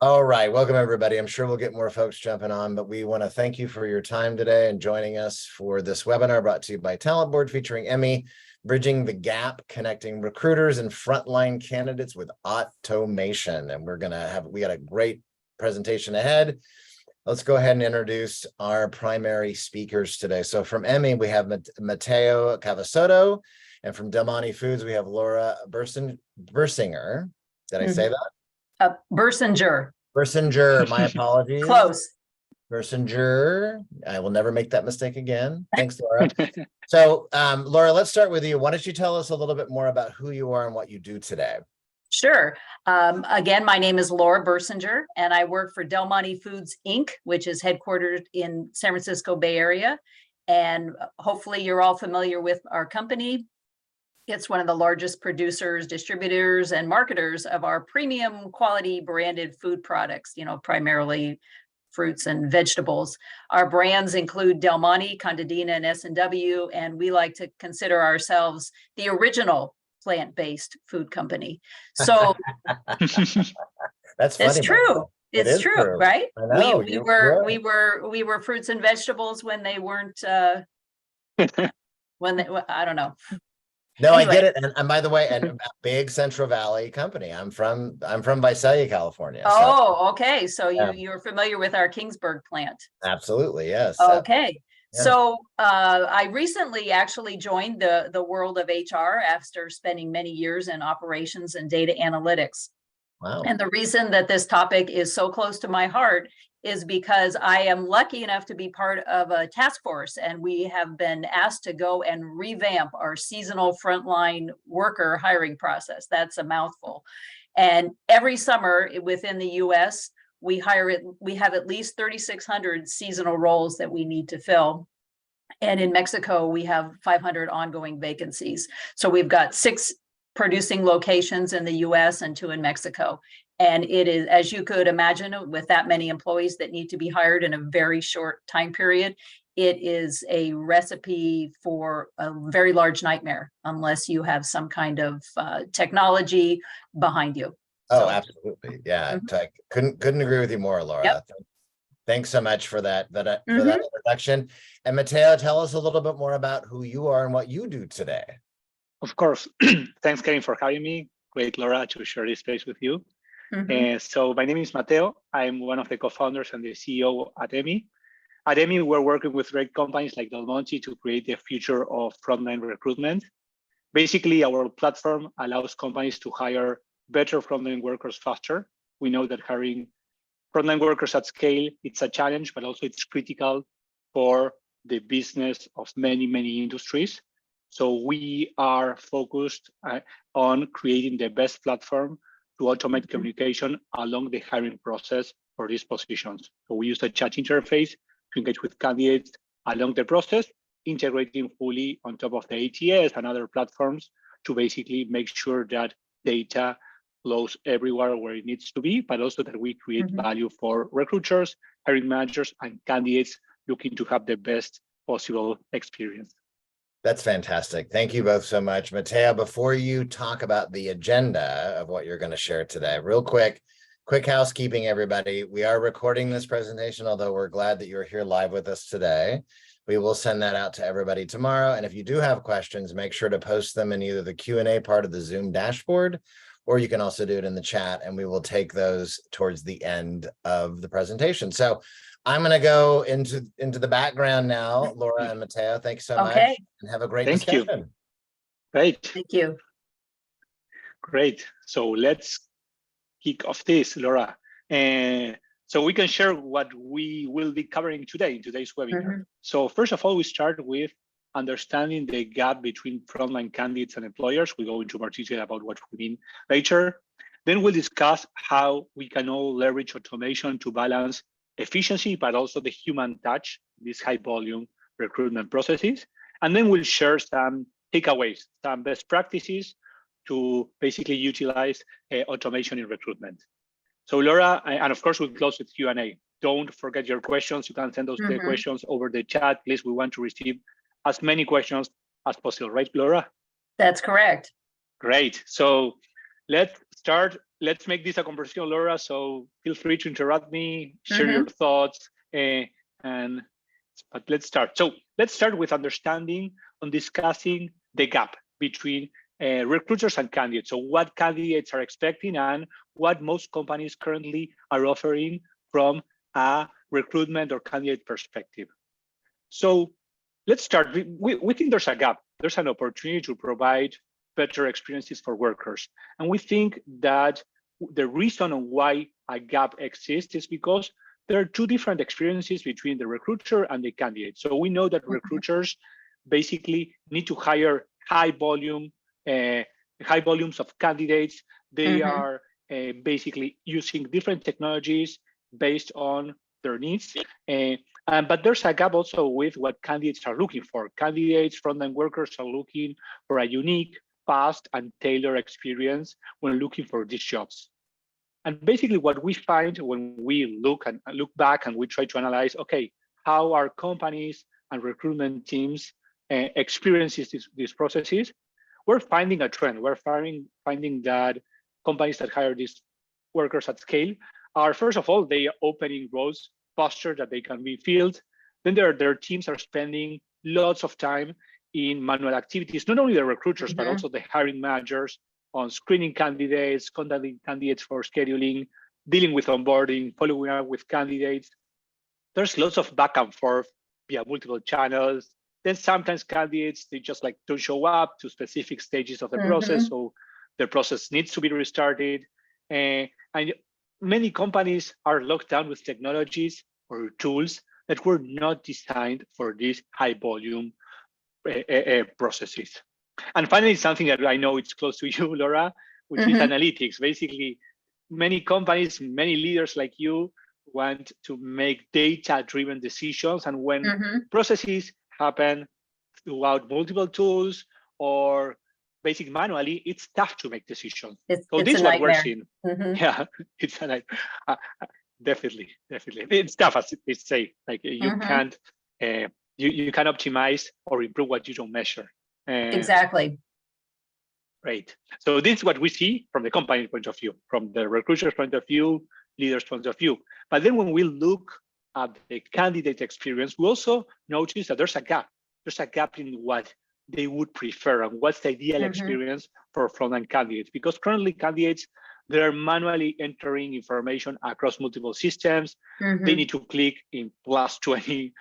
All right, welcome everybody. I'm sure we'll get more folks jumping on, but we want to thank you for your time today and joining us for this webinar brought to you by Talent Board featuring Emmy, Bridging the Gap, Connecting Recruiters and Frontline Candidates with Automation. And we got a great presentation ahead. Let's go ahead and introduce our primary speakers today. So from Emmy, we have Matteo Cavasotto, and from Del Monte Foods, we have Laura Bersinger. Did I say that? Bersinger. Bersinger, my apologies. Close. Bersinger. I will never make that mistake again. Thanks, Laura. So, Laura, let's start with you. Why don't you tell us a little bit more about who you are and what you do today? Sure. Again, my name is Laura Bersinger, and I work for Del Monte Foods, Inc., which is headquartered in San Francisco Bay Area. And hopefully you're all familiar with our company. It's one of the largest producers, distributors, and marketers of our premium quality branded food products, primarily fruits and vegetables. Our brands include Del Monte, Contadina, and S&W, and we like to consider ourselves the original plant-based food company. So that's funny. It's true. It's true, right? I know, we were fruits and vegetables when they weren't I don't know. No, anyway. I get it. And by the way, and a big Central Valley company. I'm from Visalia, California. Oh, okay. So you're familiar with our Kingsburg plant. Absolutely, yes. Okay. Yeah. So I recently actually joined the world of HR after spending many years in operations and data analytics. Wow. And the reason that this topic is so close to my heart is because I am lucky enough to be part of a task force, and we have been asked to go and revamp our seasonal frontline worker hiring process. That's a mouthful. And every summer within the US, we have at least 3,600 seasonal roles that we need to fill. And in Mexico, we have 500 ongoing vacancies. So we've got 6 producing locations in the US and 2 in Mexico. And it is, as you could imagine, with that many employees that need to be hired in a very short time period, it is a recipe for a very large nightmare unless you have some kind of technology behind you. Oh, absolutely. Yeah. I couldn't agree with you more, Laura. Yep. Thanks so much for that introduction. And Matteo, tell us a little bit more about who you are and what you do today. Of course. Thanks, Kevin, for having me. Great, Laura, to share this space with you. So my name is Matteo. I'm one of the co-founders and the CEO at Emmy. At Emmy, we're working with great companies like Del Monte to create the future of frontline recruitment. Basically, our platform allows companies to hire better frontline workers faster. We know that hiring frontline workers at scale, it's a challenge, but also it's critical for the business of many, many industries. So we are focused on creating the best platform to automate communication along the hiring process for these positions. So we use a chat interface to engage with candidates along the process, integrating fully on top of the ATS and other platforms to basically make sure that data flows everywhere where it needs to be, but also that we create value for recruiters, hiring managers, and candidates looking to have the best possible experience. That's fantastic. Thank you both so much. Matteo, before you talk about the agenda of what you're going to share today, real quick housekeeping, everybody. We are recording this presentation, although we're glad that you're here live with us today. We will send that out to everybody tomorrow. And if you do have questions, make sure to post them in either the Q&A part of the Zoom dashboard, or you can also do it in the chat, and we will take those towards the end of the presentation. So I'm going to go into the background now, Laura and Matteo. Thanks so much, and have a great discussion. You. Great. Thank you. Great. So let's kick off this, Laura. So we can share what we will be covering today in today's webinar. So first of all, we start with understanding the gap between frontline candidates and employers. We'll go into more detail about what we mean later. Then we'll discuss how we can all leverage automation to balance efficiency, but also the human touch, these high volume recruitment processes. And then we'll share some takeaways, some best practices to basically utilize automation in recruitment. So Laura, and of course we'll close with Q&A. Don't forget your questions. You can send those questions over the chat. Please, we want to receive as many questions as possible, right, Laura? That's correct. Great. So let's start let's make this a conversation, Laura. So feel free to interrupt me, share your thoughts, but let's start. So let's start with understanding and discussing the gap between recruiters and candidates. So what candidates are expecting and what most companies currently are offering from a recruitment or candidate perspective. So let's start. We think there's a gap. There's an opportunity to provide better experiences for workers. And we think that the reason why a gap exists is because there are two different experiences between the recruiter and the candidate. So we know that recruiters basically need to hire high volumes of candidates. They are basically using different technologies based on their needs. But there's a gap also with what candidates are looking for. Candidates, frontline workers are looking for a unique, fast, and tailored experience when looking for these jobs. And basically what we find when we look back and we try to analyze, okay, how are companies and recruitment teams experiences these processes, we're finding a trend. We're finding that companies that hire these workers at scale are, first of all, they are opening roles faster that they can be filled. Then their teams are spending lots of time in manual activities, not only the recruiters, but also the hiring managers on screening candidates, contacting candidates for scheduling, dealing with onboarding, following up with candidates. There's lots of back and forth via multiple channels. Then sometimes candidates, they just like don't show up to specific stages of the process. So the process needs to be restarted. And many companies are locked down with technologies or tools that were not designed for these high volume processes. And finally, something that I know it's close to you, Laura, which is analytics. Basically, many companies, many leaders like you want to make data-driven decisions. And when processes happen throughout multiple tools or basic manually, it's tough to make decisions. So this is what we're seeing. Yeah, it's a nightmare. Definitely. It's tough, as they say. Like you can't, you can optimize or improve what you don't measure. Exactly. Right. So this is what we see from the company point of view, from the recruiter's point of view, leaders' point of view. But then when we look at the candidate experience, we also notice that there's a gap. There's a gap in what they would prefer and what's the ideal experience for frontline candidates. Because currently candidates, they're manually entering information across multiple systems. They need to click in plus 20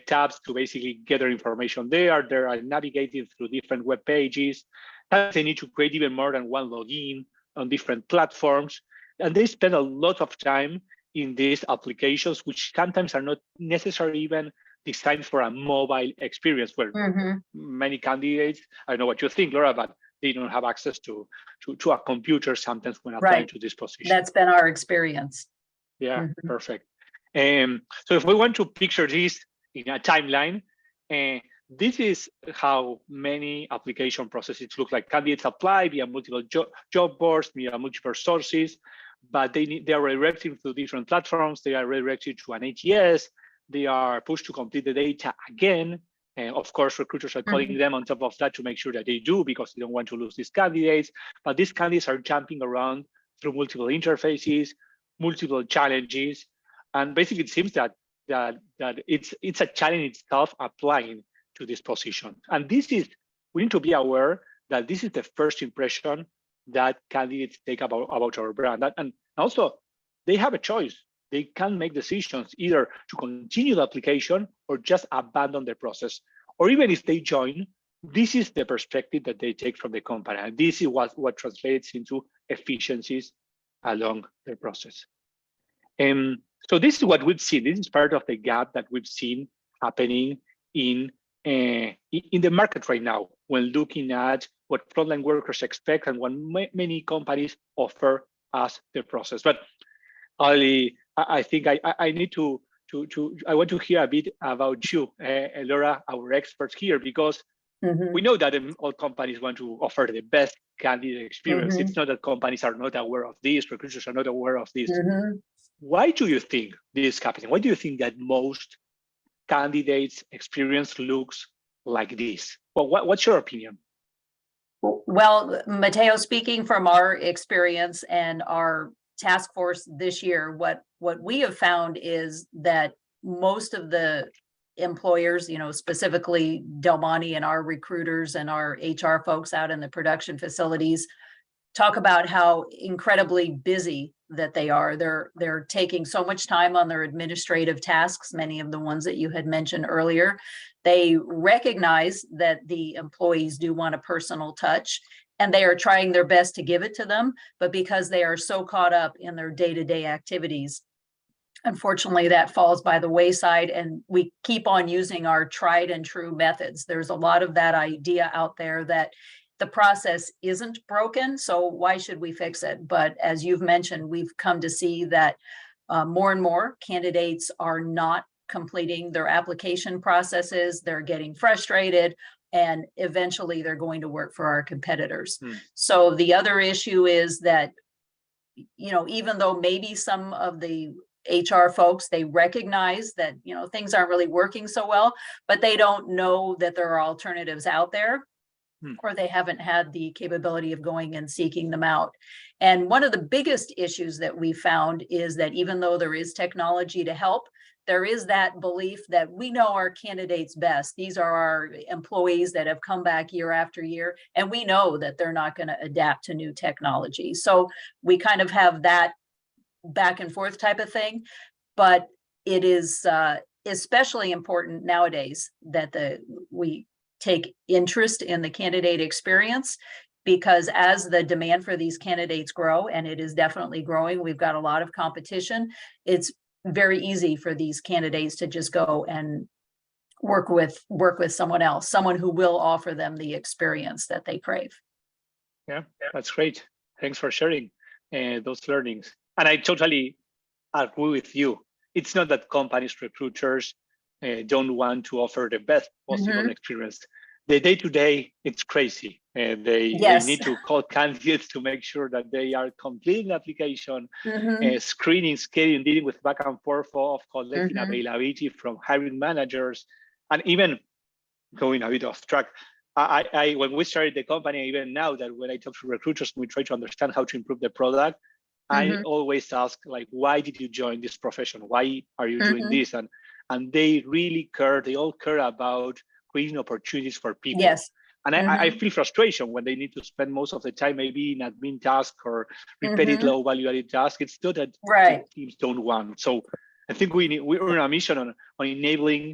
tabs to basically get their information there. They are navigating through different web pages. They need to create even more than one login on different platforms. And they spend a lot of time in these applications, which sometimes are not necessarily even designed for a mobile experience, where many candidates, I don't know what you think, Laura, but they don't have access to a computer sometimes when applying to this position. That's been our experience. Yeah, perfect. So if we want to picture this in a timeline, this is how many application processes look like. Candidates apply via multiple job boards, via multiple sources, but they are redirected through different platforms. They are redirected to an ATS. They are pushed to complete the data again. And of course, recruiters are calling them on top of that to make sure that they do, because they don't want to lose these candidates. But these candidates are jumping around through multiple interfaces, multiple challenges. And basically, it seems that it's a challenge itself applying to this position. And this is, we need to be aware that this is the first impression that candidates take about our brand. And also, they have a choice. They can make decisions either to continue the application or just abandon the process. Or even if they join, this is the perspective that they take from the company. And this is what translates into efficiencies along the process. So this is what we've seen. This is part of the gap that we've seen happening in the market right now when looking at what frontline workers expect and what many companies offer as the process. But I think I need to I want to hear a bit about you, Laura, our experts here, because we know that all companies want to offer the best candidate experience. It's not that companies are not aware of this, recruiters are not aware of this. Why do you think this is happening? Why do you think that most candidates' experience looks like this? Well, what's your opinion? Well, Mateo, speaking from our experience and our task force this year, what we have found is that most of the employers, specifically Del Monte and our recruiters and our HR folks out in the production facilities, talk about how incredibly busy that they are. They're taking so much time on their administrative tasks, many of the ones that you had mentioned earlier. They recognize that the employees do want a personal touch, and they are trying their best to give it to them, but because they are so caught up in their day-to-day activities, unfortunately, that falls by the wayside, and we keep on using our tried and true methods. There's a lot of that idea out there that the process isn't broken, so why should we fix it? But as you've mentioned, we've come to see that more and more candidates are not completing their application processes. They're getting frustrated, and eventually they're going to work for our competitors. So the other issue is that, even though maybe some of the HR folks, they recognize that, things aren't really working so well, but they don't know that there are alternatives out there, or they haven't had the capability of going and seeking them out. And one of the biggest issues that we found is that even though there is technology to help, there is that belief that we know our candidates best. These are our employees that have come back year after year, and we know that they're not going to adapt to new technology. So we kind of have that back and forth type of thing, but it is especially important nowadays that we take interest in the candidate experience, because as the demand for these candidates grow, and it is definitely growing, we've got a lot of competition. It's very easy for these candidates to just go and work with someone else, someone who will offer them the experience that they crave. Yeah, that's great. Thanks for sharing those learnings. And I totally agree with you. It's not that companies, recruiters don't want to offer the best possible experience. The day-to-day, it's crazy. They need to call candidates to make sure that they are completing the application, screening, scheduling, dealing with back and forth of collecting availability from hiring managers, and even going a bit off track. I when we started the company, even now that when I talk to recruiters, we try to understand how to improve the product. I always ask, like, why did you join this profession? Why are you doing this? And they really care. They all care about creating opportunities for people. Yes. And I feel frustration when they need to spend most of the time maybe in admin tasks or repetitive low value added tasks. It's not that teams don't want. So I think we're on a mission on enabling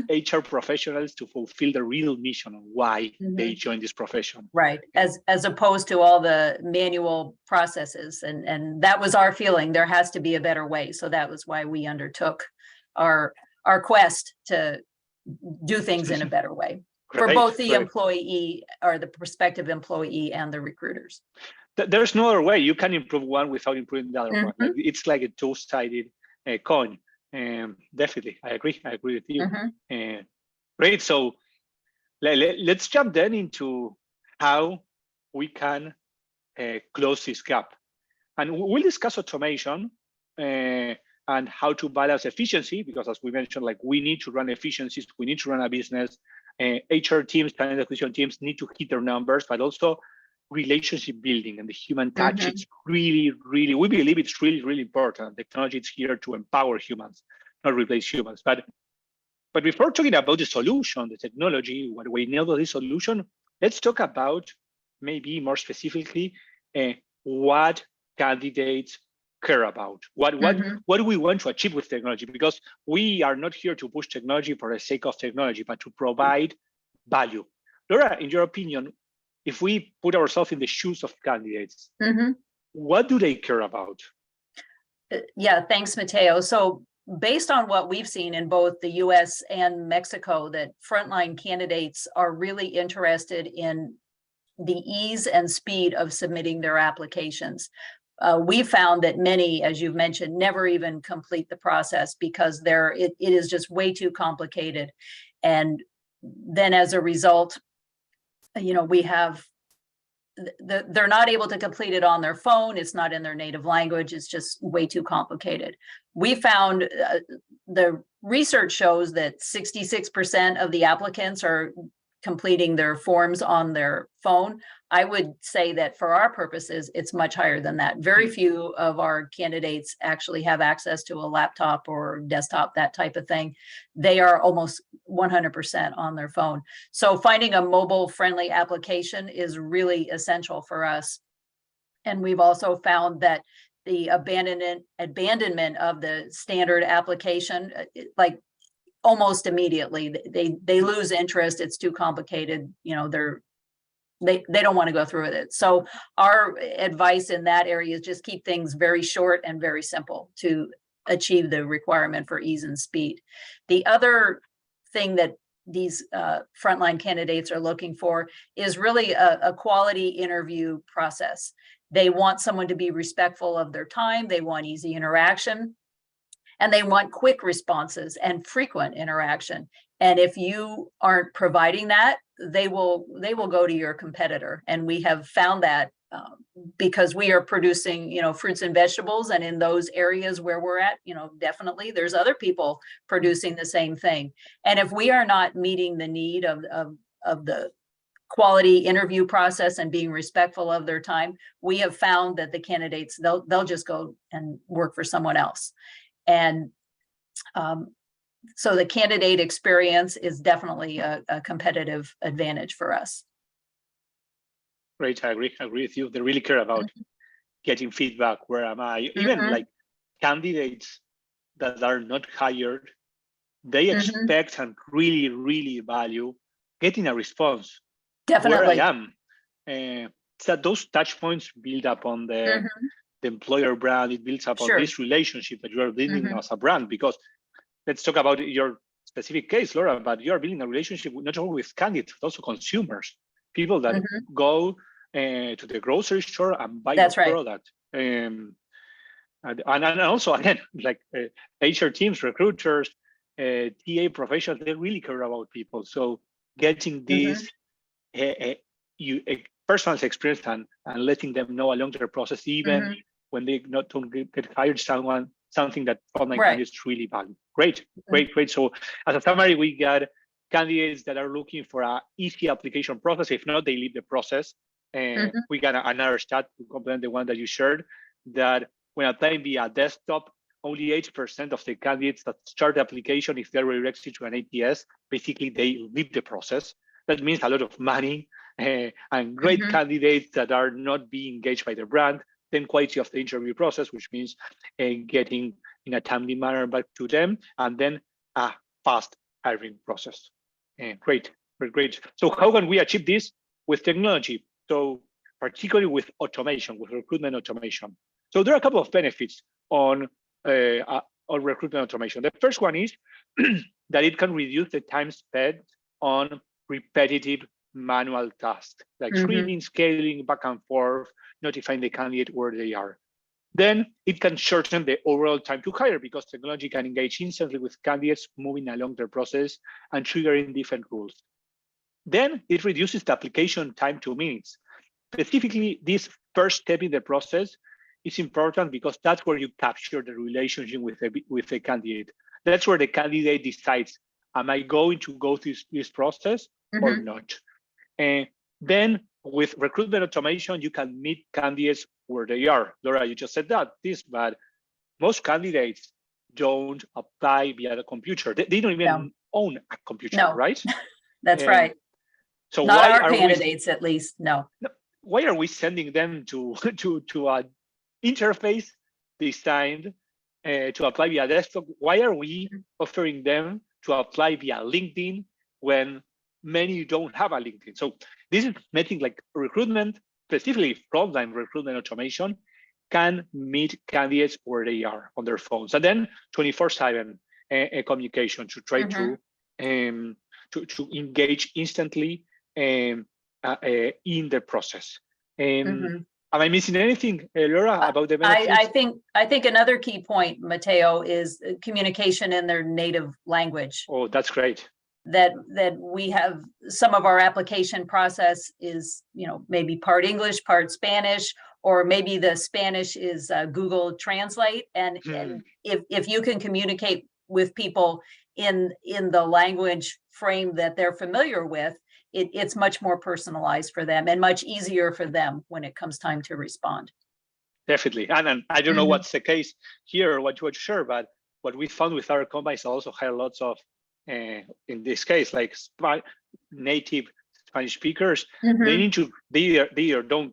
HR professionals to fulfill the real mission on why they join this profession. Right, as opposed to all the manual processes. And that was our feeling. There has to be a better way. So that was why we undertook our quest to do things in a better way for both the employee or the prospective employee and the recruiters. There's no other way. You can improve one without improving the other one. Like, it's like a two-sided coin. Definitely, I agree with you. Great. So let's jump then into how we can close this gap, and we'll discuss automation and how to balance efficiency, because as we mentioned, like, we need to run efficiencies, we need to run a business. HR teams, talent acquisition teams need to hit their numbers, but also relationship building and the human touch. It's really, really, we believe it's really, really important. Technology is here to empower humans, not replace humans. But before talking about the solution, the technology, what we know about this solution, let's talk about maybe more specifically what candidates care about. What do we want to achieve with technology? Because we are not here to push technology for the sake of technology, but to provide value. Laura, in your opinion, if we put ourselves in the shoes of candidates, what do they care about? Yeah, thanks, Mateo. So based on what we've seen in both the US and Mexico, that frontline candidates are really interested in the ease and speed of submitting their applications. We found that many, as you've mentioned, never even complete the process because it is just way too complicated. And then as a result, we have, they're not able to complete it on their phone. It's not in their native language. It's just way too complicated. We found the research shows that 66% of the applicants are completing their forms on their phone. I would say that for our purposes, it's much higher than that. Very few of our candidates actually have access to a laptop or desktop, that type of thing. They are almost 100% on their phone. So finding a mobile friendly application is really essential for us. And we've also found that the abandonment of the standard application, like almost immediately, they lose interest. It's too complicated. You know, they don't want to go through with it. So our advice in that area is just keep things very short and very simple to achieve the requirement for ease and speed. The other thing that these frontline candidates are looking for is really a quality interview process. They want someone to be respectful of their time. They want easy interaction, and they want quick responses and frequent interaction. And if you aren't providing that, they will go to your competitor. And we have found that because we are producing, you know, fruits and vegetables, and in those areas where we're at, you know, definitely there's other people producing the same thing. And if we are not meeting the need of the quality interview process and being respectful of their time, we have found that the candidates, they'll just go and work for someone else. And so the candidate experience is definitely a competitive advantage for us. Great, I agree with you. They really care about getting feedback. Where am I? Even like candidates that are not hired, they expect and really, really value getting a response. Definitely. Where I am. So those touch points build up on the employer brand. It builds up on this relationship that you are building as a brand. Because let's talk about your specific case, Laura, but you are building a relationship not only with candidates, but also consumers, people that go to the grocery store and buy your product. And also, again, like HR teams, recruiters, TA professionals, they really care about people. So getting this personal experience and letting them know along their process, even when they don't get hired, something that Frontline candidates really value. Great. So as a summary, we got candidates that are looking for an easy application process. If not, they leave the process. We got another stat to complement the one that you shared, that when applying via desktop, only 8% of the candidates that start the application, if they're redirected to an ATS, basically they leave the process. That means a lot of money and great candidates that are not being engaged by the brand. Then quality of the interview process, which means getting in a timely manner back to them, and then a fast hiring process. Great. So how can we achieve this? With technology. So particularly with automation, with recruitment automation. So there are a couple of benefits on recruitment automation. The first one is that it can reduce the time spent on repetitive manual tasks, like screening, scaling, back and forth, notifying the candidate where they are. Then it can shorten the overall time to hire, because technology can engage instantly with candidates moving along their process and triggering different rules. Then it reduces the application time to minutes. Specifically, this first step in the process is important because that's where you capture the relationship with the candidate. That's where the candidate decides, am I going to go through this process or not? And then with recruitment automation, you can meet candidates where they are. Laura, you just said but most candidates don't apply via the computer. They don't even own a computer, right? That's right. So not why our are candidates, at least, no. Why are we sending them to an interface designed to apply via desktop? Why are we offering them to apply via LinkedIn when many don't have a LinkedIn? So this is making like recruitment, specifically frontline recruitment automation, can meet candidates where they are on their phones, and then 24/7 communication to try to engage instantly in the process. Am I missing anything, Laura, about the benefits? I think another key point, Mateo, is communication in their native language. Oh, that's great. That we have, some of our application process is, maybe part English, part Spanish, or maybe the Spanish is Google Translate. And if you can communicate with people in the language frame that they're familiar with, it's much more personalized for them and much easier for them when it comes time to respond. Definitely. And I don't know what's the case here, what you would share, but what we found with our companies also had lots of, in this case, like native Spanish speakers, they need to, they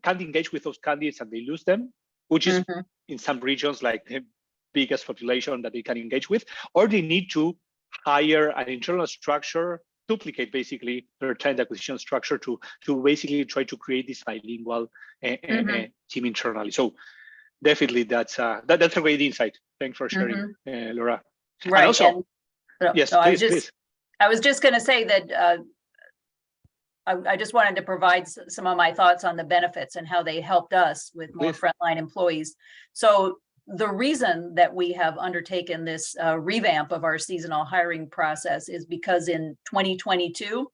can't engage with those candidates and they lose them, which is in some regions like the biggest population that they can engage with, or they need to hire an internal structure, duplicate basically their talent acquisition structure to basically try to create this bilingual team internally. So definitely that's a great insight. Thanks for sharing, Laura. Right. And also, yes, no, please. I was just going to say that I just wanted to provide some of my thoughts on the benefits and how they helped us with more frontline employees. So the reason that we have undertaken this revamp of our seasonal hiring process is because in 2022,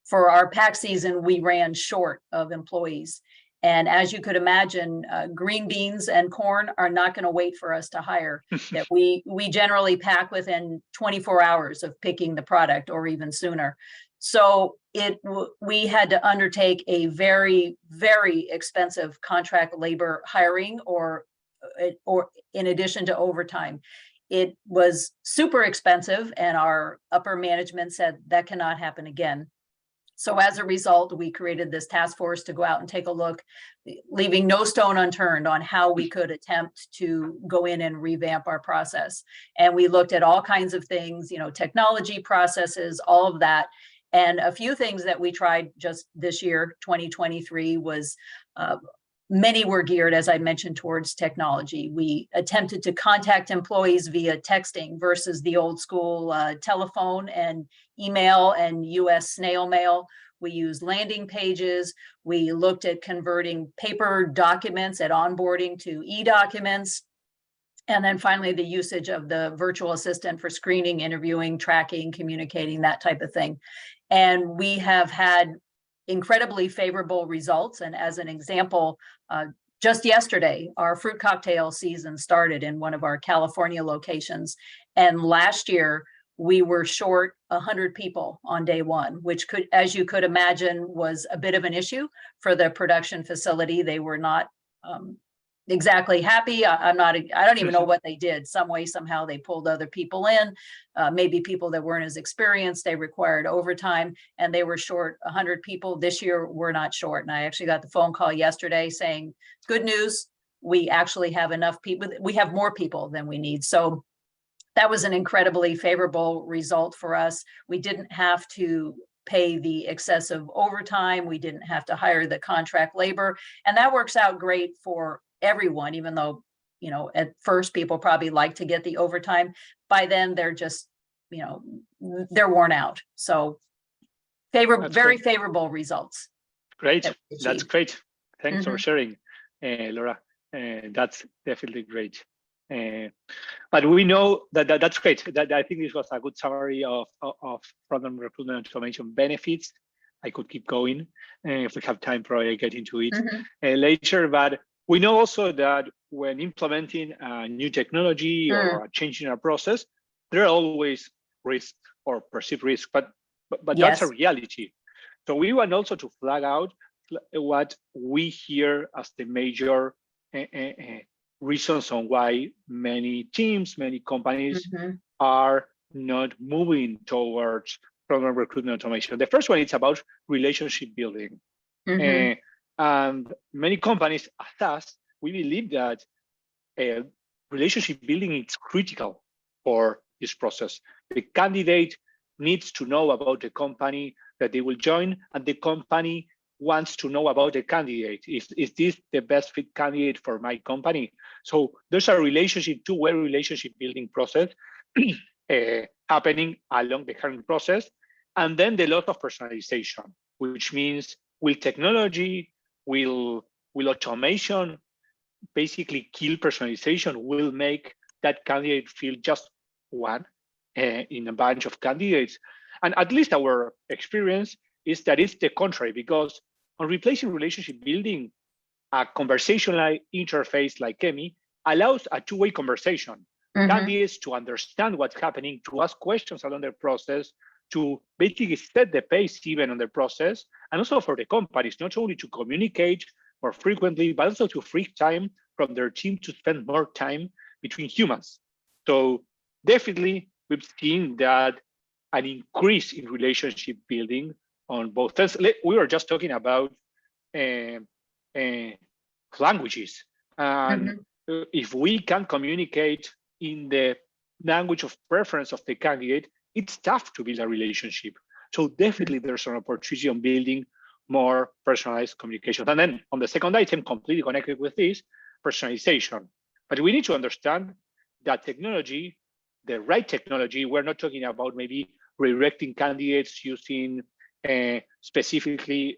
for our pack season, we ran short of employees. And as you could imagine, green beans and corn are not going to wait for us to hire. That we generally pack within 24 hours of picking the product or even sooner. So we had to undertake a very, very expensive contract labor hiring or in addition to overtime. It was super expensive and our upper management said that cannot happen again. So as a result, we created this task force to go out and take a look, leaving no stone unturned on how we could attempt to go in and revamp our process. And we looked at all kinds of things, technology, processes, all of that. And a few things that we tried just this year, 2023, was many were geared, as I mentioned, towards technology. We attempted to contact employees via texting versus the old school telephone and email and US snail mail. We used landing pages. We looked at converting paper documents at onboarding to e-documents. And then finally, the usage of the virtual assistant for screening, interviewing, tracking, communicating, that type of thing. And we have had incredibly favorable results. And as an example, just yesterday, our fruit cocktail season started in one of our California locations. And last year, we were short 100 people on day one, which could, as you could imagine, was a bit of an issue for the production facility. They were not exactly happy. I don't even know what they did. Some way, somehow they pulled other people in, maybe people that weren't as experienced. They required overtime and they were short 100 people. This year, we're not short. And I actually got the phone call yesterday saying, good news, we actually have enough people. We have more people than we need. So that was an incredibly favorable result for us. We didn't have to pay the excessive overtime. We didn't have to hire the contract labor. And that works out great for everyone, even though, at first people probably like to get the overtime. By then they're just, they're worn out. So very favorable results. Great. That's great. Thanks for sharing, Laura. That's definitely great. But we know that's great. I think this was a good summary of Frontline recruitment automation benefits. I could keep going. If we have time, probably get into it later. But we know also that when implementing a new technology or changing our process, there are always risks or perceived risks, but that's a reality. So we want also to flag out what we hear as the major reasons on why many teams, many companies are not moving towards program recruitment automation. The first one is about relationship building. And many companies, as us, we believe that relationship building is critical for this process. The candidate needs to know about the company that they will join, and the company wants to know about the candidate. Is this the best fit candidate for my company? So there's a two-way relationship building process happening along the hiring process. And then the lot of personalization, which means will technology, will automation basically kill personalization, will make that candidate feel just one in a bunch of candidates. And at least our experience is that it's the contrary, because on replacing relationship building, a conversational interface like Emi allows a two-way conversation. Candidates to understand what's happening, to ask questions along the process, to basically set the pace even on the process, and also for the companies, not only to communicate more frequently, but also to free time from their team to spend more time between humans. So definitely we've seen that an increase in relationship building on both sides. We were just talking about languages. And if we can communicate in the language of preference of the candidate, it's tough to build a relationship. So definitely there's an opportunity on building more personalized communication. And then on the second item, completely connected with this, personalization. But we need to understand that technology, the right technology, we're not talking about maybe redirecting candidates using specifically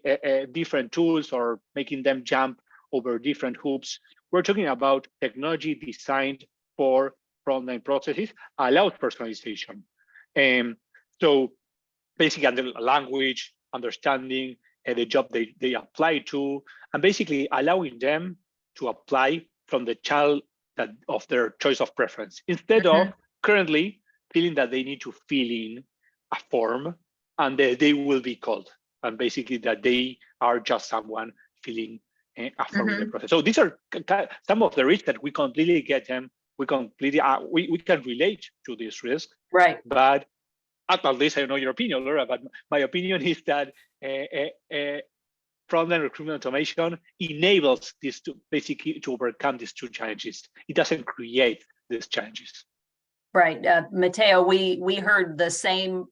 different tools or making them jump over different hoops. We're talking about technology designed for frontline processes, allows personalization. So basically the language, understanding the job they apply to, and basically allowing them to apply from the child of their choice of preference, instead of currently feeling that they need to fill in a form and they will be called, and basically that they are just someone filling a form in the process. So these are some of the risks that we completely get them. We completely we can relate to this risk, right? But at least I don't know your opinion, Laura, but my opinion is that frontline recruitment automation enables this to basically to overcome these two challenges. It doesn't create these challenges. Right, Mateo, we heard the same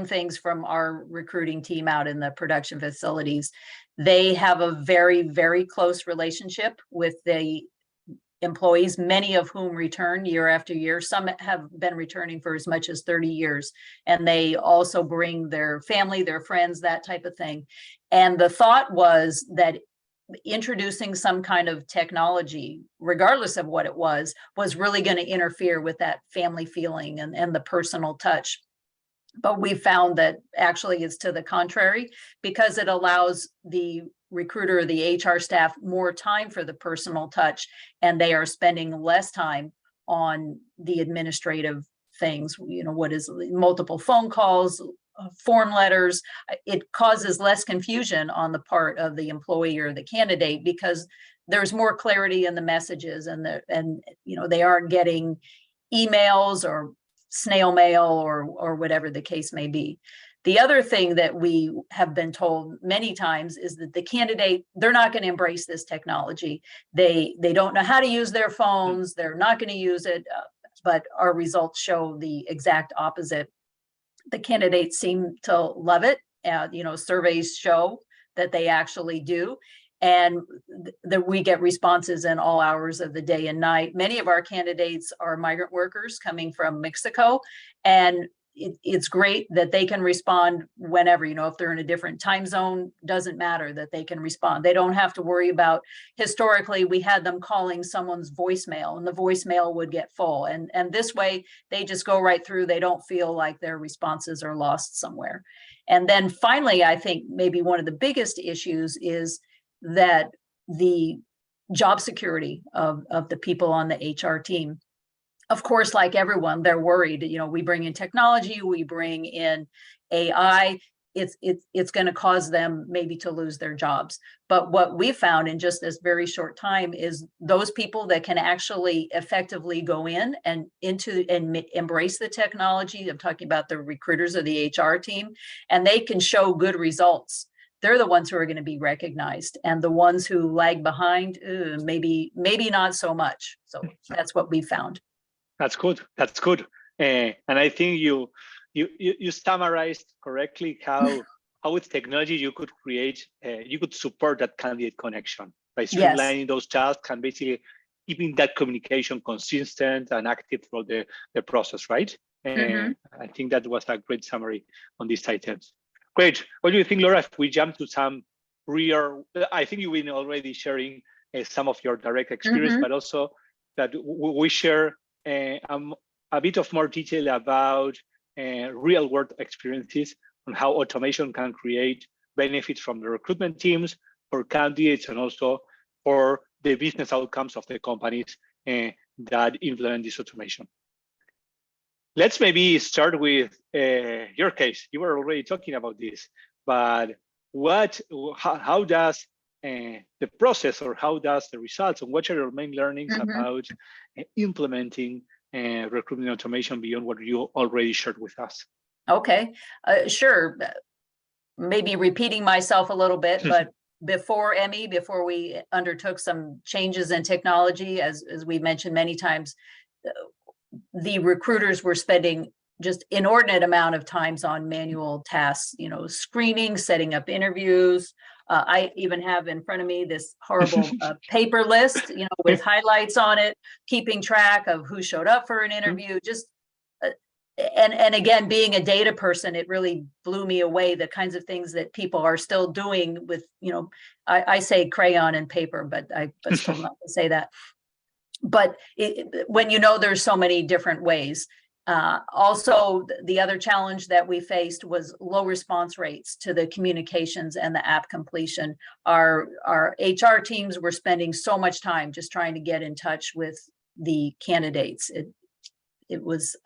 things from our recruiting team out in the production facilities. They have a very, very close relationship with the employees, many of whom return year after year. Some have been returning for as much as 30 years. And they also bring their family, their friends, that type of thing. And the thought was that introducing some kind of technology, regardless of what it was really going to interfere with that family feeling and the personal touch. But we found that actually it's to the contrary, because it allows the recruiter or the HR staff more time for the personal touch, and they are spending less time on the administrative things, what is multiple phone calls, form letters. It causes less confusion on the part of the employee or the candidate, because there's more clarity in the messages, and they aren't getting emails or snail mail or whatever the case may be. The other thing that we have been told many times is that the candidate, they're not going to embrace this technology. They don't know how to use their phones. They're not going to use it. But our results show the exact opposite. The candidates seem to love it. Surveys show that they actually do. And that we get responses in all hours of the day and night. Many of our candidates are migrant workers coming from Mexico, and it's great that they can respond whenever, if they're in a different time zone, doesn't matter, that they can respond. They don't have to worry about, historically, we had them calling someone's voicemail and the voicemail would get full. And this way they just go right through. They don't feel like their responses are lost somewhere. And then finally, I think maybe one of the biggest issues is that the job security of the people on the HR team. Of course, like everyone, they're worried. We bring in technology, we bring in AI. It's going to cause them maybe to lose their jobs. But what we found in just this very short time is those people that can actually effectively go in and embrace the technology. I'm talking about the recruiters of the HR team, and they can show good results. They're the ones who are going to be recognized, and the ones who lag behind, maybe not so much. So that's what we found. That's good. That's good. And I think you summarized correctly how with technology you could create, you could support that candidate connection by streamlining those tasks and basically keeping that communication consistent and active throughout the process, right? I think that was a great summary on these items. Great. What do you think, Laura, if we jump to some real, I think you've been already sharing some of your direct experience, but also that we share a bit of more detail about real world experiences on how automation can create benefits from the recruitment teams, for candidates, and also for the business outcomes of the companies that implement this automation. Let's maybe start with your case. You were already talking about this, but how does the process, or how does the results, and what are your main learnings about implementing recruitment automation beyond what you already shared with us? Okay, sure. Maybe repeating myself a little bit, but before Emmy, before we undertook some changes in technology, as we mentioned many times, the recruiters were spending just inordinate amount of times on manual tasks, screening, setting up interviews. I even have in front of me this horrible paper list, with highlights on it, keeping track of who showed up for an interview. Just and again, being a data person, it really blew me away, the kinds of things that people are still doing with, I say crayon and paper, but I was told not to say that. But when there's so many different ways. Also, the other challenge that we faced was low response rates to the communications and the app completion. Our HR teams were spending so much time just trying to get in touch with the candidates. It was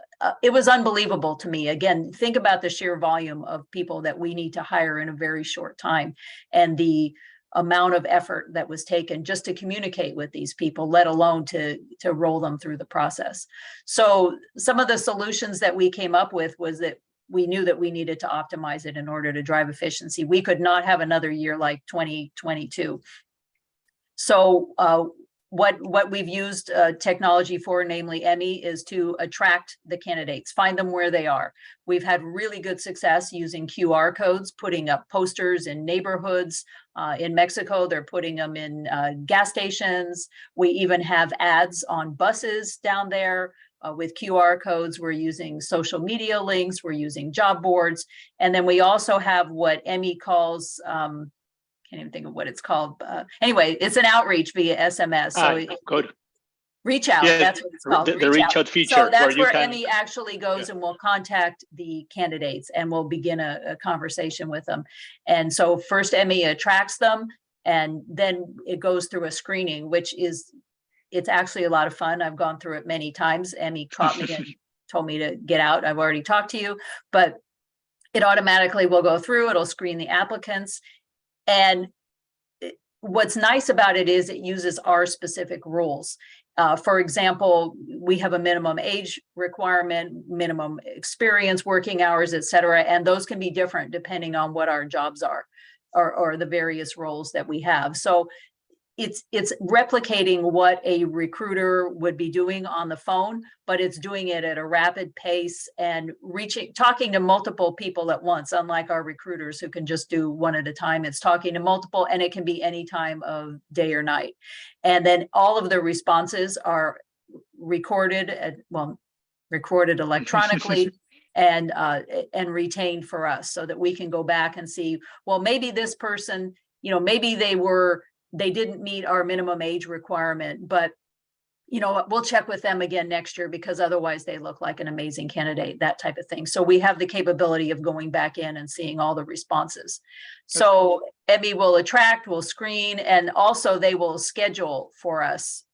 unbelievable to me. Again, think about the sheer volume of people that we need to hire in a very short time, and the amount of effort that was taken just to communicate with these people, let alone to roll them through the process. So some of the solutions that we came up with was that we knew that we needed to optimize it in order to drive efficiency. We could not have another year like 2022. So what we've used technology for, namely Emmy, is to attract the candidates, find them where they are. We've had really good success using QR codes, putting up posters in neighborhoods. In Mexico, they're putting them in gas stations. We even have ads on buses down there with QR codes. We're using social media links. We're using job boards. And then we also have what Emmy calls, can't even think of what it's called. Anyway, it's an outreach via SMS. So good. Reach out, yeah, that's what it's called. The reach out feature. So that's where Emmy actually goes and will contact the candidates and will begin a conversation with them. And so first Emmy attracts them, and then it goes through a screening, it's actually a lot of fun. I've gone through it many times. Emmy caught me and told me to get out. I've already talked to you, but it automatically will go through. It'll screen the applicants. And what's nice about it is it uses our specific rules. For example, we have a minimum age requirement, minimum experience, working hours, et cetera, and those can be different depending on what our jobs are or the various roles that we have. So it's replicating what a recruiter would be doing on the phone, but it's doing it at a rapid pace and talking to multiple people at once, unlike our recruiters who can just do one at a time. It's talking to multiple, and it can be any time of day or night. And then all of the responses are recorded electronically and retained for us, so that we can go back and see, well, maybe this person, maybe they didn't meet our minimum age requirement, but we'll check with them again next year because otherwise they look like an amazing candidate, that type of thing. So we have the capability of going back in and seeing all the responses. So Emmy will attract, will screen, and also they will schedule for us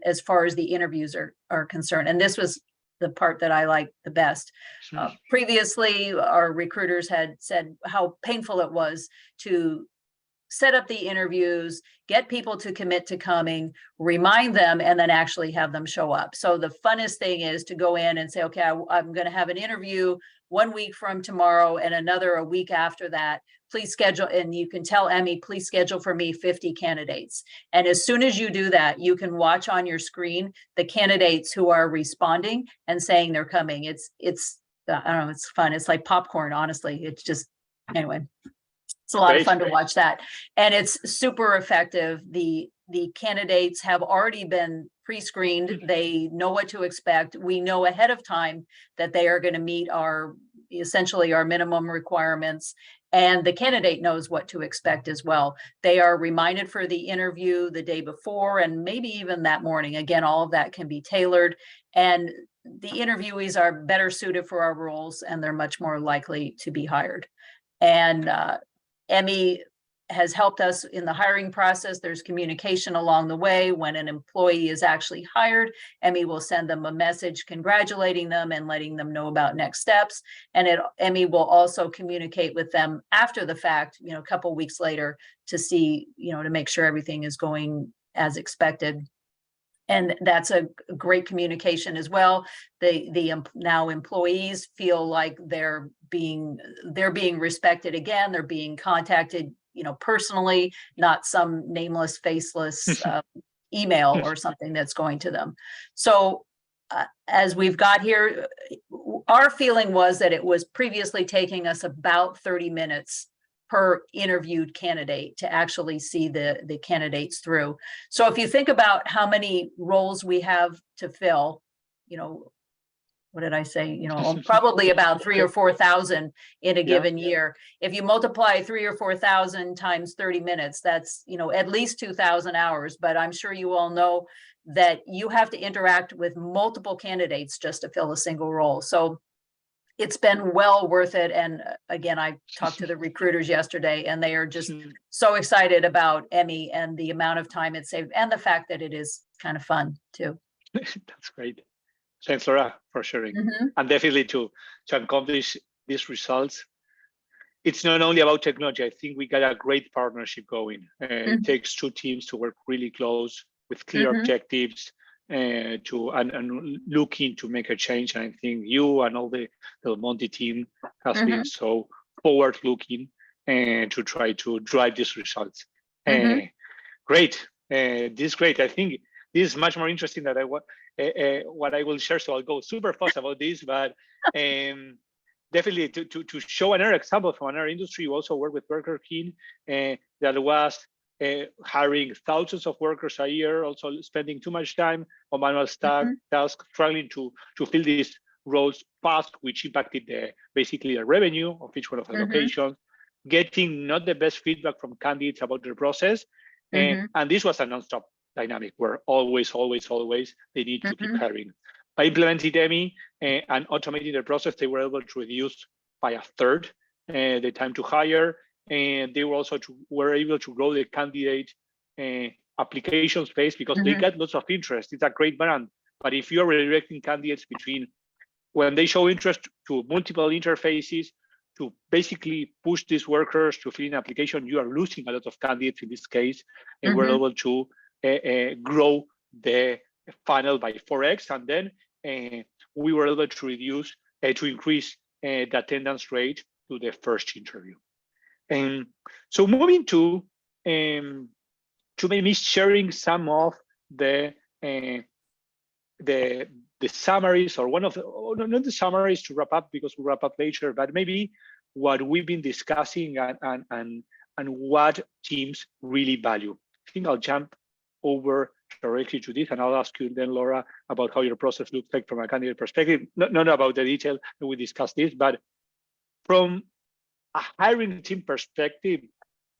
as far as the interviews are concerned. And this was the part that I like the best. Previously, our recruiters had said how painful it was to set up the interviews, get people to commit to coming, remind them, and then actually have them show up. So the funnest thing is to go in and say, okay, I'm going to have an interview 1 week from tomorrow and another a week after that. Please schedule, and you can tell Emmy, please schedule for me 50 candidates. And as soon as you do that, you can watch on your screen the candidates who are responding and saying they're coming. It's I don't know, it's fun. It's like popcorn, honestly. It's just, anyway. It's a lot of fun to watch that. And it's super effective. The candidates have already been pre-screened. They know what to expect. We know ahead of time that they are going to meet essentially our minimum requirements. And the candidate knows what to expect as well. They are reminded for the interview the day before and maybe even that morning. Again, all of that can be tailored. And the interviewees are better suited for our roles, and they're much more likely to be hired. And Emmy has helped us in the hiring process. There's communication along the way. When an employee is actually hired, Emmy will send them a message congratulating them and letting them know about next steps. And Emmy will also communicate with them after the fact, a couple of weeks later, to see, to make sure everything is going as expected. And that's a great communication as well. The now employees feel like they're being respected again. They're being contacted, personally, not some nameless, faceless email or something that's going to them. So as we've got here, our feeling was that it was previously taking us about 30 minutes per interviewed candidate to actually see the candidates through. So if you think about how many roles we have to fill, what did I say? Probably about 3,000 or 4,000 in a given year. If you multiply 3,000 or 4,000 times 30 minutes, that's, at least 2,000 hours. But I'm sure you all know that you have to interact with multiple candidates just to fill a single role. So it's been well worth it. And again, I talked to the recruiters yesterday, and they are just so excited about Emmy and the amount of time it saved, and the fact that it is kind of fun too. That's great. Thanks, Laura, for sharing. And definitely to accomplish these results, it's not only about technology. I think we got a great partnership going. It takes two teams to work really close with clear objectives and looking to make a change. And I think you and all the Del Monte team has been so forward-looking and to try to drive these results. Great. This is great. I think this is much more interesting than what I will share. So I'll go super fast about this, but definitely to show another example from another industry, we also work with Burger King that was hiring thousands of workers a year, also spending too much time on manual tasks, struggling to fill these roles fast, which impacted basically the revenue of each one of the locations, getting not the best feedback from candidates about their process. And this was a nonstop dynamic where always they need to keep hiring. By implementing Emmy and automating the process, they were able to reduce by a third the time to hire, and they were also were able to grow the candidate application space because they got lots of interest. It's a great brand, but if you're redirecting candidates between when they show interest to multiple interfaces to basically push these workers to fill in an application, you are losing a lot of candidates in this case, and we're able to grow the funnel by 4x, and then we were able to increase the attendance rate to the first interview. And so moving to maybe sharing some of the summaries, or one of not the summaries to wrap up because we'll wrap up later, but maybe what we've been discussing and what teams really value. I think I'll jump over directly to this, and I'll ask you then, Laura, about how your process looks like from a candidate perspective. Not about the detail that we discussed this, but from a hiring team perspective,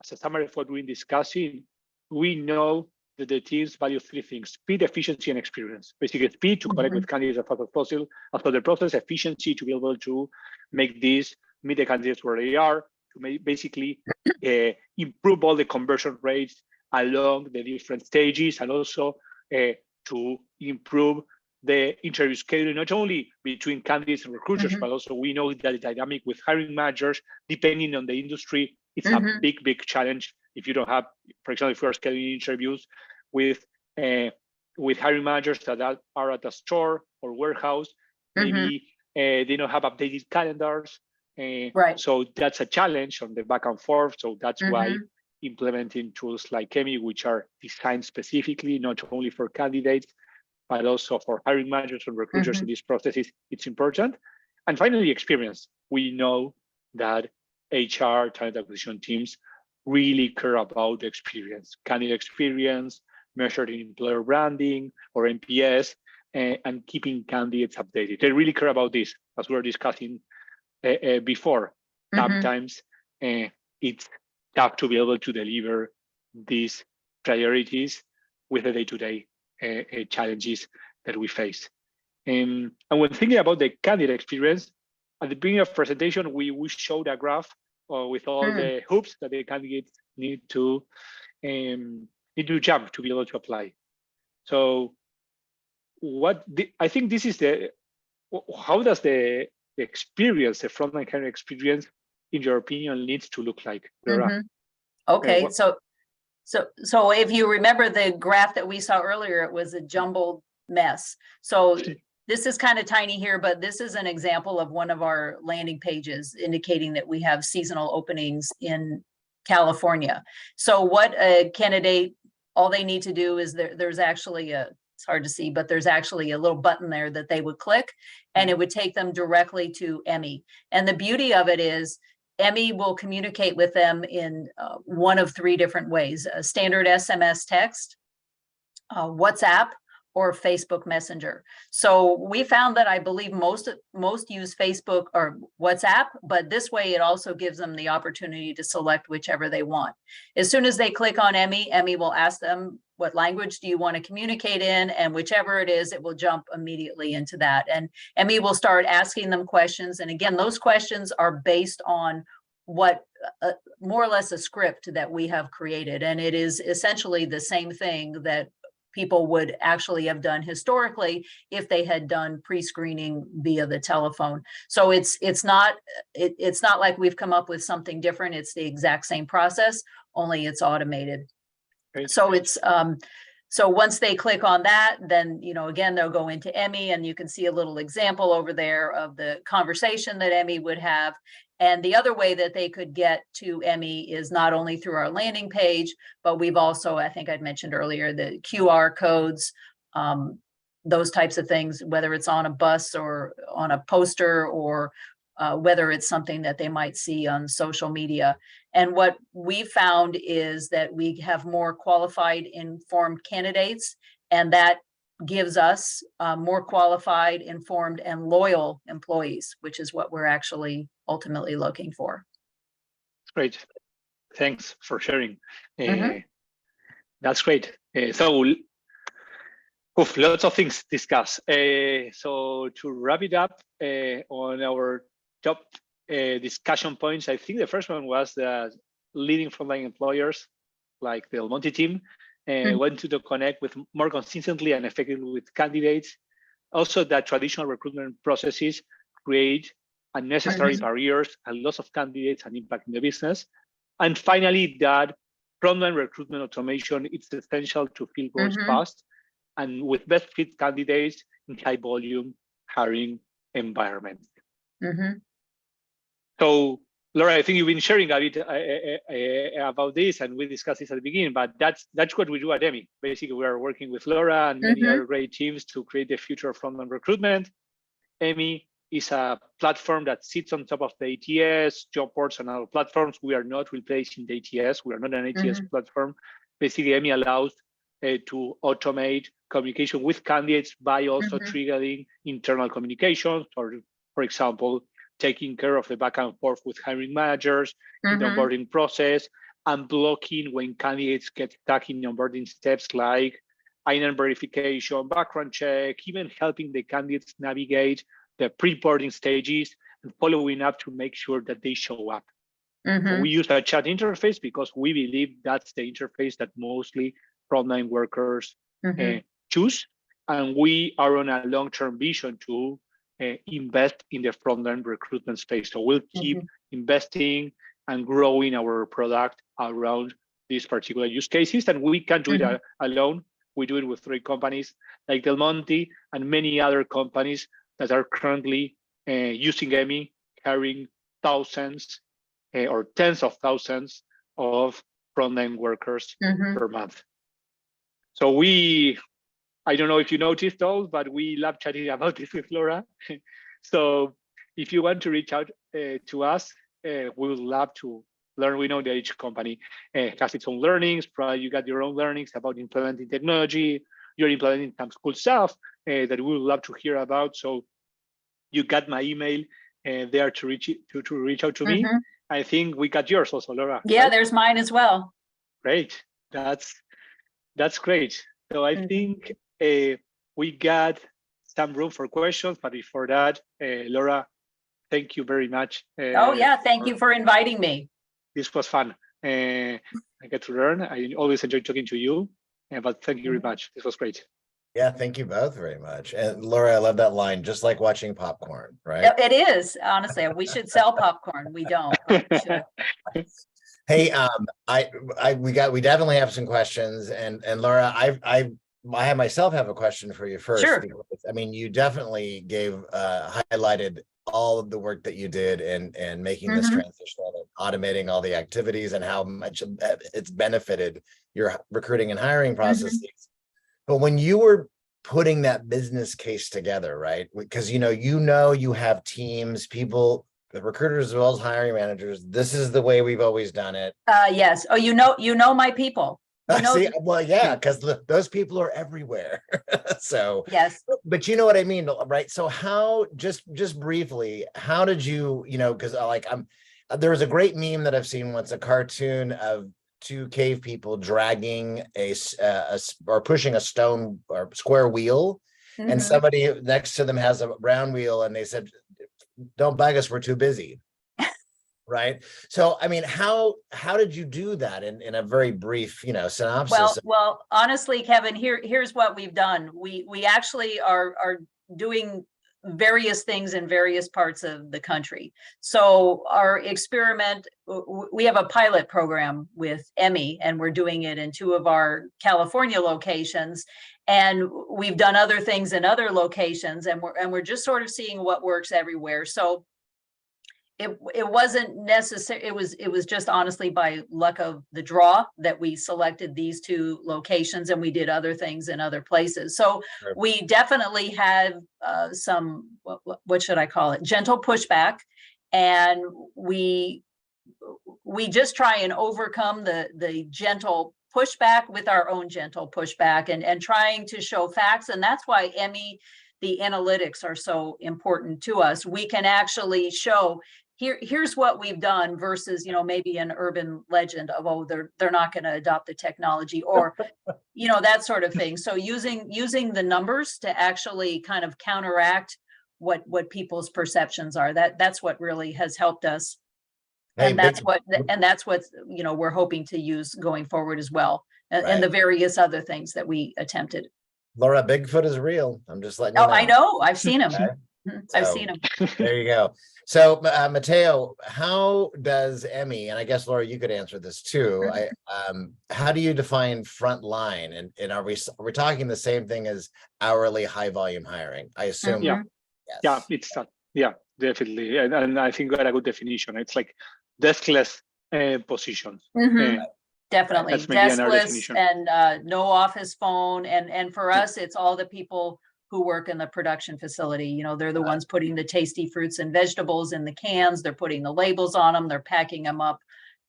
as a summary of what we're discussing, we know that the teams value three things: speed, efficiency, and experience. Basically, speed to connect with candidates as fast as possible after the process, efficiency to be able to make this meet the candidates where they are, to basically improve all the conversion rates along the different stages, and also to improve the interview scheduling, not only between candidates and recruiters, but also we know that the dynamic with hiring managers, depending on the industry, it's a big challenge. If you don't have, for example, if you are scheduling interviews with hiring managers that are at a store or warehouse, maybe they don't have updated calendars. So that's a challenge on the back and forth. So that's why implementing tools like Emmy, which are designed specifically not only for candidates, but also for hiring managers and recruiters in these processes, it's important. And finally, experience. We know that HR, talent acquisition teams really care about the experience, candidate experience, measured in employer branding or NPS, and keeping candidates updated. They really care about this, as we were discussing before. Sometimes it's tough to be able to deliver these priorities with the day-to-day challenges that we face. And when thinking about the candidate experience, at the beginning of presentation, we showed a graph with all the hoops that the candidates need to jump to be able to apply. So I think this is how does the experience, the frontline career experience, in your opinion, needs to look like, Laura? Okay, so if you remember the graph that we saw earlier, it was a jumbled mess. So this is kind of tiny here, but this is an example of one of our landing pages indicating that we have seasonal openings in California. So what a candidate, all they need to do is there's actually it's hard to see, but there's actually a little button there that they would click and it would take them directly to Emmy. And the beauty of it is Emmy will communicate with them in one of three different ways: a standard SMS text, WhatsApp, or Facebook Messenger. So we found that I believe most use Facebook or WhatsApp, but this way it also gives them the opportunity to select whichever they want. As soon as they click on Emmy, Emmy will ask them, what language do you want to communicate in? And whichever it is, it will jump immediately into that. And Emmy will start asking them questions. And again, those questions are based on what more or less a script that we have created. And it is essentially the same thing that people would actually have done historically if they had done pre-screening via the telephone. So it's not like we've come up with something different. It's the exact same process, only it's automated. Great. So it's so once they click on that, then again they'll go into Emmy, and you can see a little example over there of the conversation that Emmy would have. And the other way that they could get to Emmy is not only through our landing page, but we've also, I think I'd mentioned earlier, the QR codes, those types of things, whether it's on a bus or on a poster, or whether it's something that they might see on social media. And what we found is that we have more qualified, informed candidates, and that gives us more qualified, informed, and loyal employees, which is what we're actually ultimately looking for. Great. Thanks for sharing. That's great. So lots of things to discuss. So to wrap it up on our top discussion points, I think the first one was that leading frontline employers like the Del Monte team want to connect with more consistently and effectively with candidates. Also, that traditional recruitment processes create unnecessary barriers and loss of candidates and impact in the business. And finally, that frontline recruitment automation is essential to fill roles fast and with best fit candidates in high volume hiring environments. So, Laura, I think you've been sharing a bit about this, and we discussed this at the beginning, but that's what we do at Emmy. Basically, we are working with Laura and many other great teams to create the future of frontline recruitment. Emmy is a platform that sits on top of the ATS, job boards, and other platforms. We are not replacing the ATS. We are not an ATS platform. Basically, Emmy allows to automate communication with candidates by also triggering internal communications, or, for example, taking care of the back and forth with hiring managers in the onboarding process, and blocking when candidates get stuck in onboarding steps like I-9 verification, background check, even helping the candidates navigate the pre-boarding stages and following up to make sure that they show up. So we use a chat interface because we believe that's the interface that mostly frontline workers choose. And we are on a long-term vision to invest in the frontline recruitment space. So we'll keep investing and growing our product around these particular use cases. And we can't do it alone. We do it with 3 companies like Del Monte and many other companies that are currently using Emmy, hiring thousands or tens of thousands of frontline workers per month. So I don't know if you noticed all, but we love chatting about this with Laura. So if you want to reach out to us, we would love to learn. We know that each company has its own learnings. Probably you got your own learnings about implementing technology. You're implementing some cool stuff that we would love to hear about. So you got my email there to reach out to me. I think we got yours also, Laura. Yeah, right? There's mine as well. Great. That's great. So I think we got some room for questions, but before that, Laura, thank you very much. Thank you for inviting me. This was fun. I get to learn. I always enjoy talking to you, but thank you very much. This was great. Yeah, thank you both very much. And Laura, I love that line, just like watching popcorn, right? Yeah, it is, honestly. We should sell popcorn. We don't. But we should. Hey, we definitely have some questions, and Laura, I myself have a question for you first. Sure. Because, I mean, you definitely highlighted all of the work that you did and making this transition and automating all the activities and how much it's benefited your recruiting and hiring processes. But when you were putting that business case together, right? Because you have teams, people, the recruiters as well as hiring managers. This is the way we've always done it. Yes. Oh, you know my people. See, well, yeah, because those people are everywhere. So yes. But you know what I mean, right? So how, just briefly, how did you, because there was a great meme that I've seen once, a cartoon of two cave people dragging or pushing a stone or square wheel, and somebody next to them has a round wheel, and they said, "Don't bug us, we're too busy." Right. So, I mean, how did you do that in a very brief, synopsis? Well, honestly, Kevin, here's what we've done. We actually are doing various things in various parts of the country. So our experiment, we have a pilot program with Emmy, and we're doing it in 2 of our California locations. And we've done other things in other locations, and we're just sort of seeing what works everywhere. So it wasn't necessary. It was just honestly by luck of the draw that we selected these 2 locations, and we did other things in other places. So we definitely have some, what should I call it? Gentle pushback. And we just try and overcome the gentle pushback with our own gentle pushback, and trying to show facts. And that's why Emmy, the analytics are so important to us. We can actually show, here's what we've done versus, maybe an urban legend of, oh, they're not going to adopt the technology, or, that sort of thing. So using the numbers to actually kind of counteract what people's perceptions are, that's what really has helped us. And that's what we're hoping to use going forward as well. And the various other things that we attempted. Laura, Bigfoot is real. I'm just letting you know. I know. I've seen him. Okay. I've seen him. There you go. So, Matteo, how does Emmy, and I guess Laura, you could answer this too. How do you define frontline? And are we talking the same thing as hourly high volume hiring? I assume. Yeah. Yes. Yeah, it's yeah, definitely. And I think we got a good definition. It's like deskless positions. Definitely deskless and no office phone. And for us, it's all the people who work in the production facility. They're the ones putting the tasty fruits and vegetables in the cans. They're putting the labels on them. They're packing them up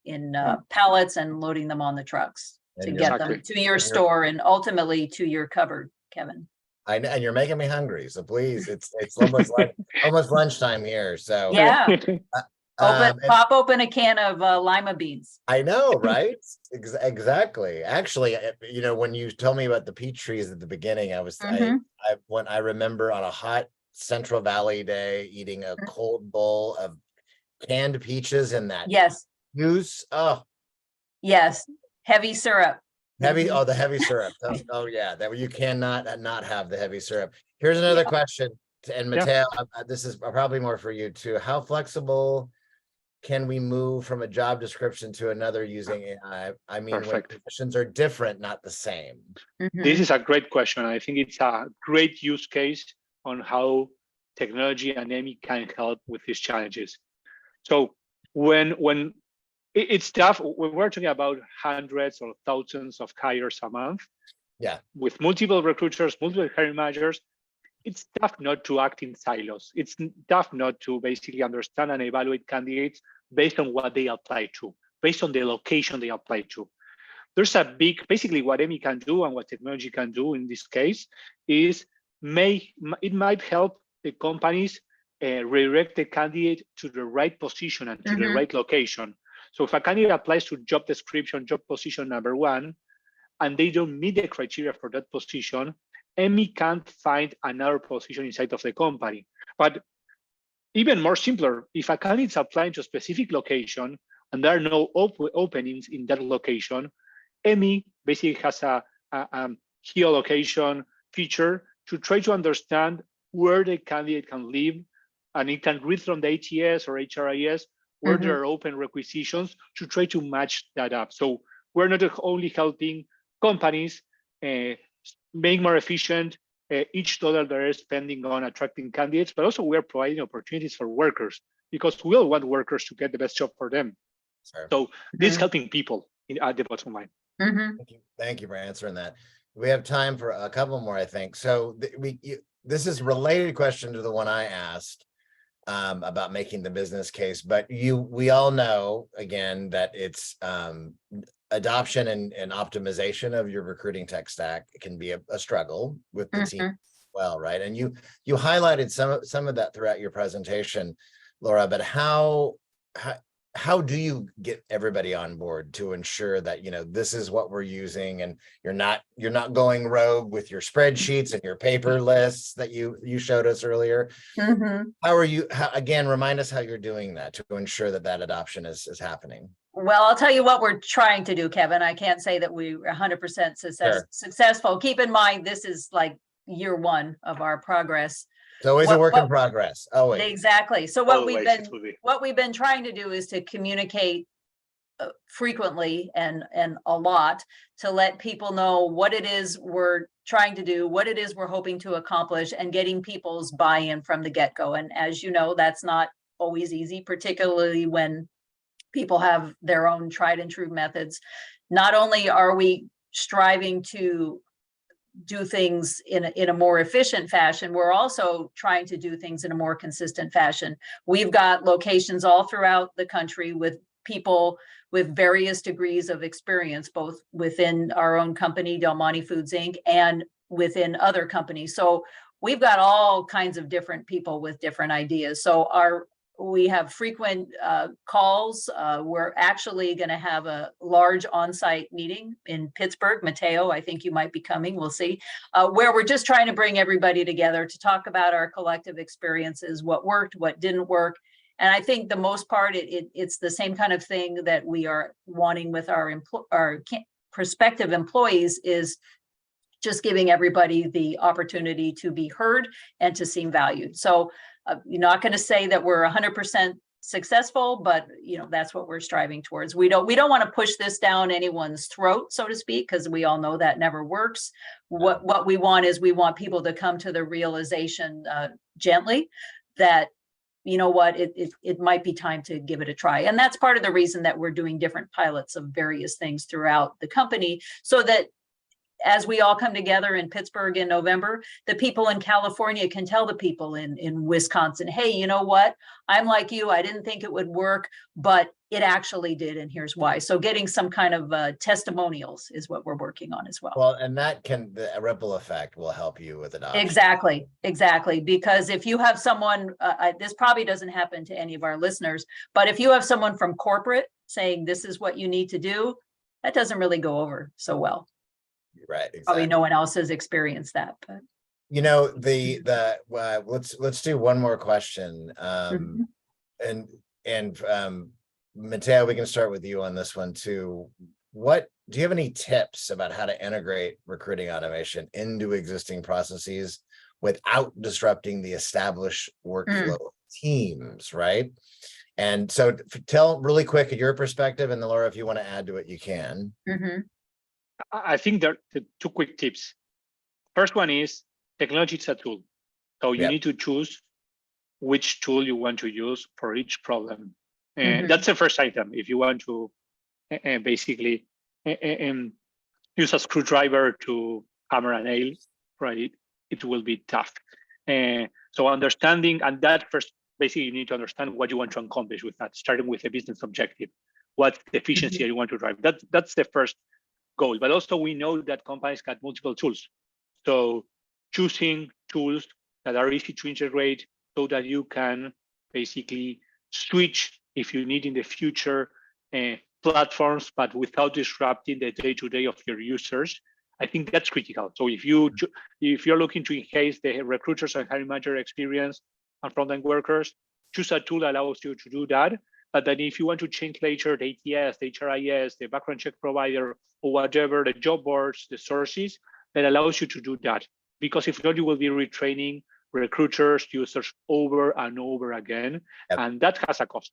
in pallets and loading them on the trucks to get them to your store and ultimately to your cupboard, Kevin. And you're making me hungry, so please, it's almost like almost lunchtime here. So yeah. Pop open a can of lima beans. I know, right? Exactly. Actually, when you told me about the peach trees at the beginning, I remember on a hot Central Valley day eating a cold bowl of canned peaches and that juice. Oh, yes, heavy syrup. Oh, the heavy syrup. Oh yeah, that you cannot not have the heavy syrup. Here's another question, and Matteo, this is probably more for you too. How flexible can we move from a job description to another using AI? I mean, when positions are different, not the same. This is a great question. I think it's a great use case on how technology and Emmy can help with these challenges. So when it's tough, when we're talking about hundreds or thousands of hires a month, with multiple recruiters, multiple hiring managers, it's tough not to act in silos. It's tough not to basically understand and evaluate candidates based on what they apply to, based on the location they apply to. There's basically what Emmy can do and what technology can do in this case is it might help the companies redirect the candidate to the right position and to the right location. So if a candidate applies to job description, job position number 1, and they don't meet the criteria for that position, Emmy can't find another position inside of the company. But even more simpler, if a candidate is applying to a specific location, and there are no openings in that location, Emmy basically has a geolocation feature to try to understand where the candidate can live, and it can read from the ATS or HRIS where there are open requisitions to try to match that up. So we're not only helping companies make more efficient each dollar they're spending on attracting candidates, but also we are providing opportunities for workers, because we all want workers to get the best job for them. Sure. So this is helping people at the bottom line. Thank you for answering that. We have time for a couple more, I think. So this is a related question to the one I asked about making the business case, but we all know, again, that it's adoption and optimization of your recruiting tech stack can be a struggle with the team as well, right? And you highlighted some of that throughout your presentation, Laura, but how do you get everybody on board to ensure that, you know, this is what we're using, and you're not going rogue with your spreadsheets and your paper lists that you showed us earlier? Again, remind us how you're doing that to ensure that adoption is happening. Well, I'll tell you what we're trying to do, Kevin. I can't say that we're 100% successful. Keep in mind, this is like year one of our progress. It's always a work in progress. Always. Exactly. So what we've been trying to do is to communicate frequently and a lot to let people know what it is we're trying to do, what it is we're hoping to accomplish, and getting people's buy-in from the get-go. And as you know, that's not always easy, particularly when people have their own tried and true methods. Not only are we striving to do things in a more efficient fashion, we're also trying to do things in a more consistent fashion. We've got locations all throughout the country with people with various degrees of experience, both within our own company, Del Monte Foods Inc., and within other companies. So we've got all kinds of different people with different ideas. So we have frequent calls. We're actually going to have a large on-site meeting in Pittsburgh. Mateo, I think you might be coming. We'll see. Where we're just trying to bring everybody together to talk about our collective experiences, what worked, what didn't work. And I think the most part, it's the same kind of thing that we are wanting with our prospective employees, is just giving everybody the opportunity to be heard and to seem valued. So you're not going to say that we're 100% successful, but you know, that's what we're striving towards. We don't want to push this down anyone's throat, so to speak, because we all know that never works. What we want is, we want people to come to the realization gently that, you know what, it might be time to give it a try. And that's part of the reason that we're doing different pilots of various things throughout the company, so that as we all come together in Pittsburgh in November, the people in California can tell the people in Wisconsin, hey, you know what? I'm like you. I didn't think it would work, but it actually did. And here's why. So getting some kind of testimonials is what we're working on as well. Well, and the ripple effect will help you with adoption. Exactly. Because if you have someone, this probably doesn't happen to any of our listeners, but if you have someone from corporate saying, this is what you need to do, that doesn't really go over so well. Right. Exactly. Probably no one else has experienced that, but you know, let's do one more question. And Mateo, we can start with you on this one too. Do you have any tips about how to integrate recruiting automation into existing processes without disrupting the established workflow teams, right? And so tell really quick your perspective, and then Laura, if you want to add to it, you can. I think there are two quick tips. First one is, technology is a tool. So you need to choose which tool you want to use for each problem. And that's the first item. If you want to basically use a screwdriver to hammer a nail, right, it will be tough. So understanding, and that first, basically you need to understand what you want to accomplish with that, starting with a business objective. What's the efficiency that you want to drive? That's the first goal. But also we know that companies got multiple tools. So choosing tools that are easy to integrate so that you can basically switch if you need in the future platforms, but without disrupting the day-to-day of your users. I think that's critical. So if you're looking to enhance the recruiters and hiring manager experience and frontline workers, choose a tool that allows you to do that. But then if you want to change later the ATS, the HRIS, the background check provider, or whatever, the job boards, the sources, that allows you to do that. Because if not, you will be retraining recruiters, users over and over again. Yep. And that has a cost.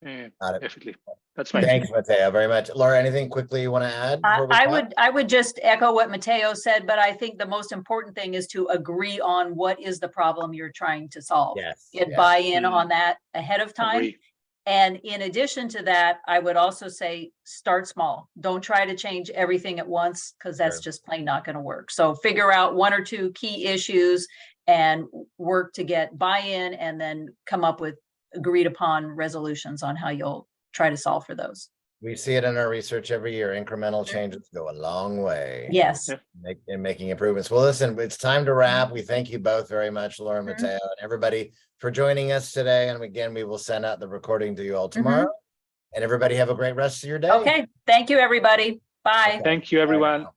Definitely. That's my Thanks, Mateo, very much. Laura, anything quickly you want to add? I would just echo what Mateo said, but I think the most important thing is to agree on what is the problem you're trying to solve. Yes. Get buy-in on that ahead of time. Agree. And in addition to that, I would also say start small. Don't try to change everything at once, because that's just plain not going to work. So figure out 1 or 2 key issues and work to get buy-in, and then come up with agreed upon resolutions on how you'll try to solve for those. We see it in our research every year. Incremental changes go a long way. Yes. In making improvements. Well, listen, it's time to wrap. We thank you both very much, Laura, Mateo, and everybody for joining us today. And again, we will send out the recording to you all tomorrow. And everybody have a great rest of your day. Okay. Thank you, everybody. Bye. Thank you, everyone.